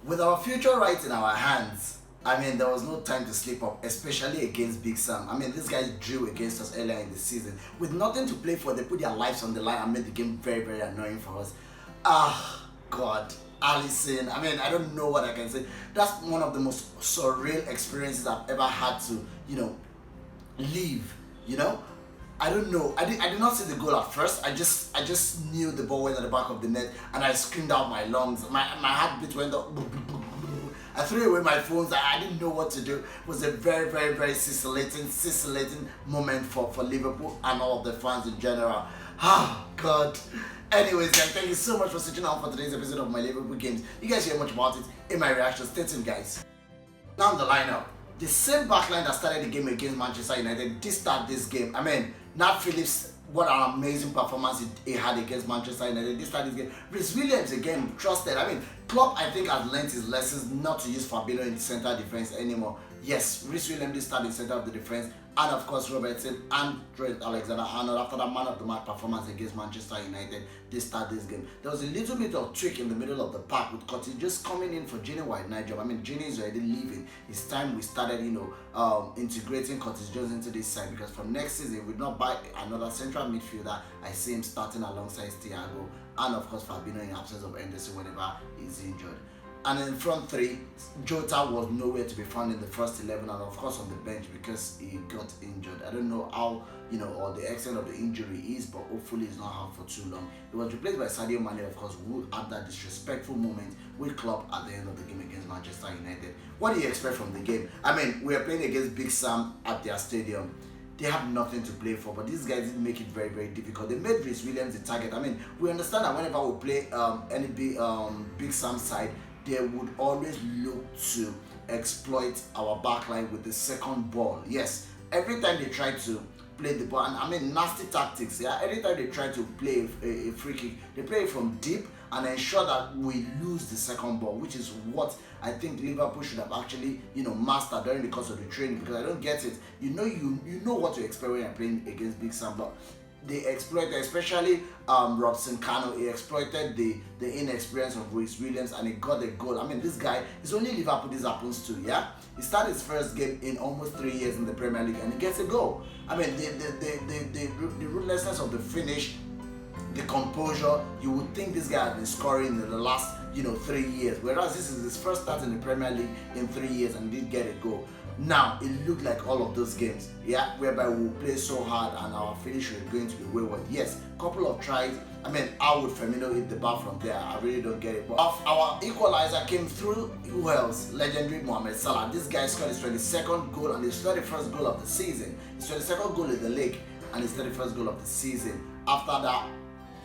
With our future right in our hands, I mean, there was no time to sleep up, especially against Big Sam. I mean, these guys drew against us earlier in the season. With nothing to play for, they put their lives on the line and made the game very, very annoying for us. God. Alisson, I mean, I don't know what I can say. That's one of the most surreal experiences I've ever had to, live, I don't know. I did not see the goal at first. I just knew the ball went at the back of the net and I screamed out my lungs. My heartbeat went up. I threw away my phones. I didn't know what to do. It was a very, very, very scintillating moment for Liverpool and all of the fans in general. God. Anyways, guys, thank you so much for switching on for today's episode of my Liverpool games. You guys hear much about it in my reaction. Stay tuned, guys. Now the lineup. The same backline that started the game against Manchester United did start this game. I mean, Nat Phillips, what an amazing performance he had against Manchester United. This started this game. Rhys Williams again trusted. I mean, Klopp I think has learned his lessons not to use Fabinho in the centre defence anymore. Yes, Rhys Williams did start in the centre of the defence, and of course Robertson and Trent Alexander-Arnold after that man of the match performance against Manchester United. They start this game. There was a little bit of trick in the middle of the park with Curtis just coming in for Gini White-Knight job. I mean, Gini is already leaving. It's time we started, integrating Curtis Jones into this side, because from next season we'll not buy another central midfielder. I see him starting alongside Thiago and of course Fabinho in absence of Henderson whenever he's injured. And in front three, Jota was nowhere to be found in the first 11 and of course on the bench because he got injured. I don't know how, or the extent of the injury is, but hopefully it's not out for too long. He was replaced by Sadio Mane, of course, who had that disrespectful moment with Klopp at the end of the game against Manchester United. What do you expect from the game? I mean, we are playing against Big Sam at their stadium. They have nothing to play for, but these guys didn't make it very, very difficult. They made Rhys Williams the target. I mean, we understand that whenever we play any Big Sam side, they would always look to exploit our backline with the second ball. Yes, every time they try to play the ball, and I mean nasty tactics, yeah, every time they try to play a free kick, they play it from deep and ensure that we lose the second ball, which is what I think Liverpool should have actually, mastered during the course of the training, because I don't get it. You know what to expect when you're playing against Big Sam, but they exploited, especially Robson-Kanu. He exploited the inexperience of Rhys Williams and he got the goal. I mean, this guy, it's only Liverpool this happens to, yeah? He started his first game in almost 3 years in the Premier League and he gets a goal. I mean, the ruthlessness of the finish, the composure, you would think this guy had been scoring in the last, 3 years. Whereas this is his first start in the Premier League in 3 years and he did get a goal. Now, it looked like all of those games, yeah, whereby we play so hard and our finish was going to be wayward. Yes, couple of tries. I mean, how would Firmino hit the bar from there? I really don't get it. But our equalizer came through, who else? Legendary Mohamed Salah. This guy scored his 22nd goal and his 31st goal of the season. His 22nd goal in the league and his 31st goal of the season. After that,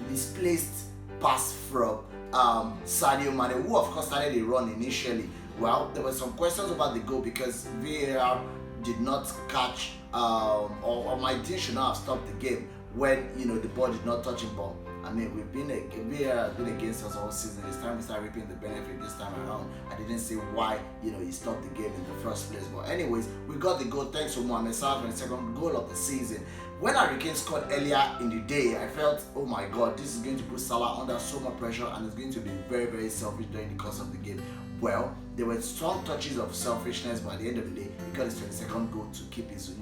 misplaced pass from Sadio Mane, who of course started a run initially. Well, there were some questions about the goal because VAR did not catch, or my team should not have stopped the game when the ball did not touch him. But I mean, VAR has been against us all season. It's time we start reaping the benefit this time around. I didn't see why he stopped the game in the first place. But anyways, we got the goal thanks to Mohamed Salah, the second goal of the season. When Harry Kane scored earlier in the day, I felt, oh my God, this is going to put Salah under so much pressure and it's going to be very, very selfish during the course of the game. Well, there were strong touches of selfishness, but at the end of the day, he got his 22nd goal to keep his,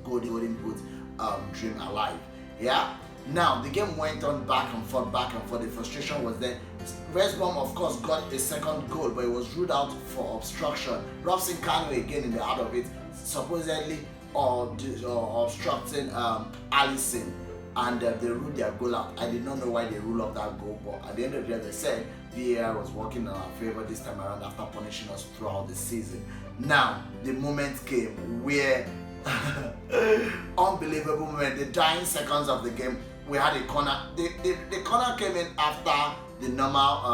golden boot dream alive. Yeah. Now the game went on back and forth. The frustration was there. Westbrom, of course, got a second goal, but it was ruled out for obstruction. Robson-Kanu again in the heart of it, supposedly obstructing Alisson, and they ruled their goal out. I did not know why they ruled out that goal, but at the end of the day, they said VAR was working in our favor this time around after punishing us throughout the season. Now the moment came where unbelievable moment, the dying seconds of the game, we had a corner. The corner came in after the normal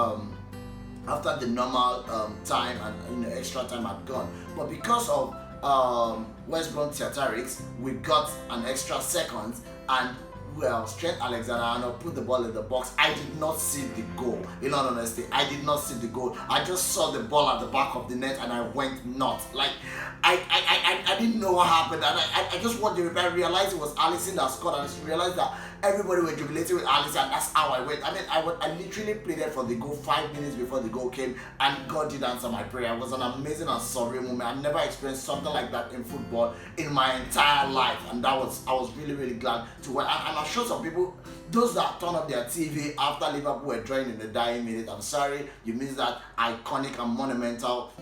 time and extra time had gone, but because of Westbrom theatrics, we got an extra seconds and Trent Alexander-Arnold put the ball in the box. I did not see the goal. In all honesty, I did not see the goal. I just saw the ball at the back of the net and I went nuts. Like I didn't know what happened, and I just watched the replay. I realized it was Alisson that scored, and I realized that everybody were jubilating with Alisson. That's how I went. I mean, I literally pleaded for the goal 5 minutes before the goal came, and God did answer my prayer. It was an amazing and surreal moment. I've never experienced something like that in football in my entire life, and I was really, really glad to win. And I'm sure some people, those that turn up their TV after Liverpool were drawing in the dying minute, I'm sorry, you missed that iconic and monumental,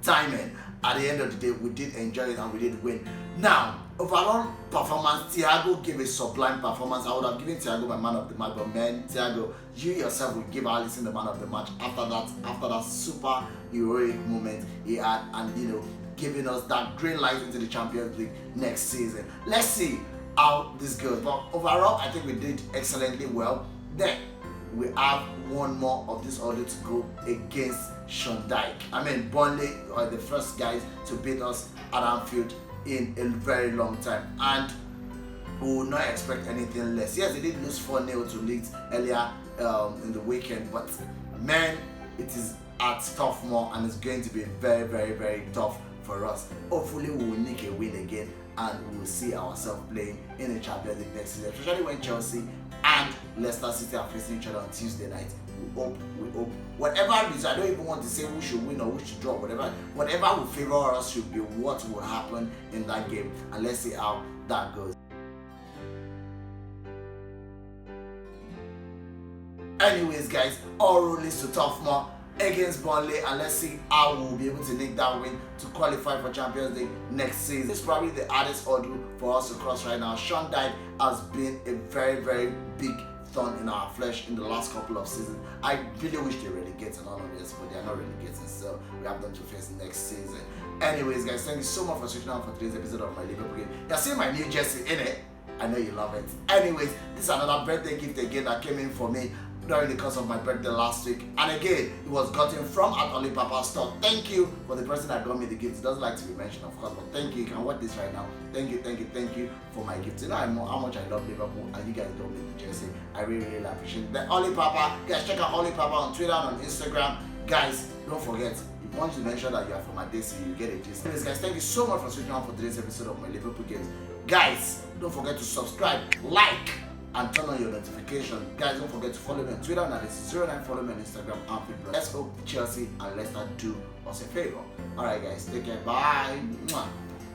timing. At the end of the day, we did enjoy it and we did win. Now, overall performance, Thiago gave a sublime performance. I would have given Thiago my man of the match, but man, Thiago, you yourself will give Alisson the man of the match after that super heroic moment he had, and giving us that green light into the Champions League next season. Let's see how this goes. But overall, I think we did excellently well. Then we have one more of this order to go against Sean Dyche. I mean, Burnley are the first guys to beat us at Anfield in a very long time, and we will not expect anything less. Yes, they did lose 4-0 to Leeds earlier in the weekend, but man, it is at Turf Moor and it's going to be very, very, very tough for us. Hopefully, we will nick a win again and we will see ourselves playing in the Champions League next season, especially when Chelsea and Leicester City are facing each other on Tuesday night. We hope. Whatever reason, I don't even want to say who should win or who should draw. Whatever will favor us should be what will happen in that game, and let's see how that goes. Anyways, guys, all road leads to Turf Moor against Burnley, and let's see how we'll be able to make that win to qualify for Champions League next season. This is probably the hardest hurdle for us to cross right now. Sean Dyche has been a very, very big thorn in our flesh in the last couple of seasons. I really wish they relegate and all of this, but they are not relegating, so we have them to face next season. Anyways, guys, thank you so much for switching on for today's episode of my Liverpool game. You're seeing my new jersey in it. I know you love it. Anyways, this is another birthday gift again that came in for me during the course of my birthday last week, and again it was gotten from at Oli Papa store. Thank you for the person that got me the gift. It doesn't like to be mentioned, of course, but thank you. You can watch this right now. Thank you for my gift. You know how much I love Liverpool, and you guys got me the jersey. I really, really appreciate it. The Oli Papa, guys, check out Oli Papa on Twitter and on Instagram. Guys, don't forget, once you mention that you are from my day, you get a gist. Anyways, guys, thank you so much for switching on for today's episode of my Liverpool games. Guys, don't forget to subscribe, like, and turn on your notification. Guys, don't forget to follow me on Twitter, and it's 09, follow me on Instagram and Facebook. Let's hope Chelsea and Leicester do us a favor. Alright guys, take care, bye. Mwah.